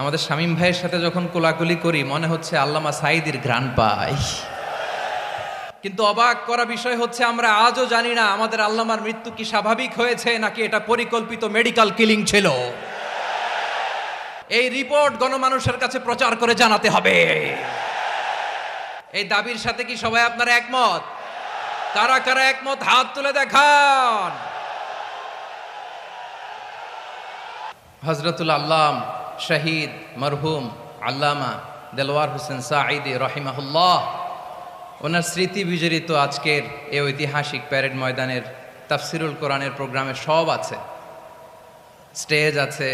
আমাদের শামীম ভাইয়ের সাথে যখন কোলাকুলি করি মনে হচ্ছে আল্লামা সাঈদীর ঘ্রাণ পাই। কিন্তু অবাক করা বিষয় হচ্ছে আমরা আজও জানি না আমাদের আল্লামার মৃত্যু কি স্বাভাবিক হয়েছে নাকি এটা পরিকল্পিত মেডিকেল কিলিং ছিল। এই রিপোর্ট গণমানুষের কাছে প্রচার করে জানাতে হবে। এই দাবির সাথে কি সবাই আপনারা একমত? কারা কারা একমত হাত তুলে দেখান। হযরতুল আল্লাম শহীদ মরহুম আল্লামা দেলওয়ার হোসেন সাঈদী রহিমাহুল্লাহ, ওনার স্মৃতি বিজড়িত আজকের এই ঐতিহাসিক প্যারেড ময়দানের তাফসিরুল কোরআনের প্রোগ্রামে সব আছে। স্টেজ আছে,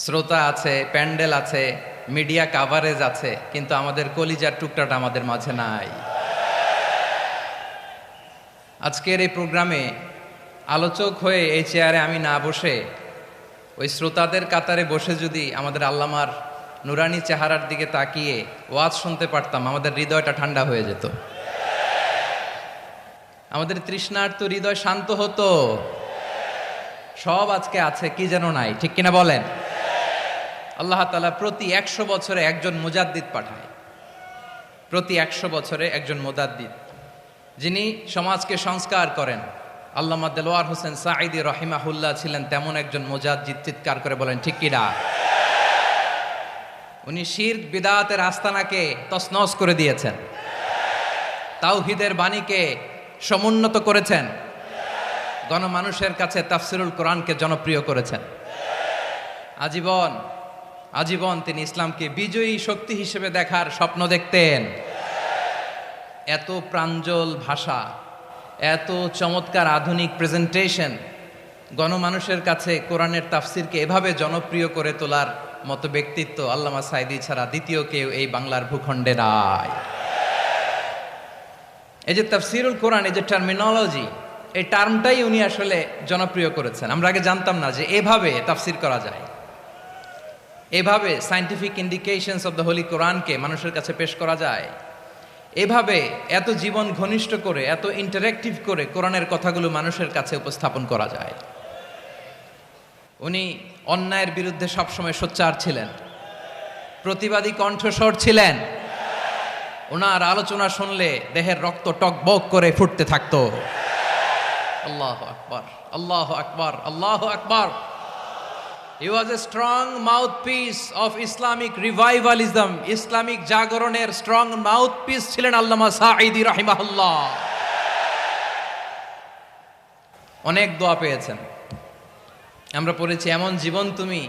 শ্রোতা আছে, প্যান্ডেল আছে, মিডিয়া কাভারেজ আছে, কিন্তু আমাদের কলিজার টুকরাটা আমাদের মাঝে নাই। আজকের এই প্রোগ্রামে আলোচক হয়ে এই চেয়ারে আমি না বসে ওই শ্রোতাদের কাতারে বসে যদি আমাদের আল্লামার নুরানি চেহারার দিকে তাকিয়ে ওয়াজ শুনতে পারতাম, আমাদের হৃদয়টা ঠান্ডা হয়ে যেত, আমাদের তৃষ্ণার্ত হৃদয় শান্ত হতো। সব আজকে আছে, কি যেন নাই, ঠিক কিনা বলেন? আল্লাহ তাআলা প্রতি 100 বছরে একজন মুজাদ্দিদ পাঠায়, প্রতি 100 বছরে একজন মুজাদ্দিদ, যিনি সমাজকে সংস্কার করেন। আল্লামা দেলওয়ার হোসেন সাঈদী রহিমাহুল্লাহ ছিলেন তেমন একজন মুজাদ্দিদ। চিৎকার করে বলেন ঠিক কিনা? উনি শিরক বিদআতের আস্তানাকে তছনছ করে দিয়েছেন, তাওহীদের বাণীকে সমুন্নত করেছেন, গণমানুষের কাছে তাফসিরুল কোরআনকে জনপ্রিয় করেছেন। আজীবন আজীবন তিনি ইসলামকে বিজয়ী শক্তি হিসেবে দেখার স্বপ্ন দেখতেন। এত প্রাঞ্জল ভাষা, এত চমৎকার আধুনিক প্রেজেন্টেশন, গণমানুষের কাছে কোরআনের তাফসিরকে এভাবে জনপ্রিয় করে তোলার মতো ব্যক্তিত্ব আল্লামা সাঈদী ছাড়া দ্বিতীয় কেউ এই বাংলার ভূখণ্ডে নাই। এই যে তাফসিরুল কোরআন, এই যে টার্মিনোলজি, এই টার্মটাই উনি আসলে জনপ্রিয় করেছেন। আমরা আগে জানতাম না যে এভাবে তাফসির করা যায়, এভাবে scientific indications of the Holi কোরআনকে মানুষের কাছে পেশ করা যায়, এভাবে এত জীবন ঘনিষ্ঠ করে, এত ইন্টারেক্টিভ করে কোরআনের কথাগুলো মানুষের কাছে উপস্থাপন করা যায়। উনি অন্যায়ের বিরুদ্ধে সবসময় সোচ্চার ছিলেন, প্রতিবাদী কণ্ঠস্বর ছিলেন। ওনার আলোচনা শুনলে দেহের রক্ত টকবক করে ফুটতে থাকতো। আল্লাহু আকবার, আল্লাহু আকবার, আল্লাহু আকবার। He was a strong mouthpiece of Islamic revivalism. Islamic জাগরণের স্ট্রং মাউথপিস ছিলেন আল্লামা সাঈদী রাহিমাহুল্লাহ। অনেক দোয়া পেয়েছেন। আমরা পড়েছি, এমন জীবন তুমি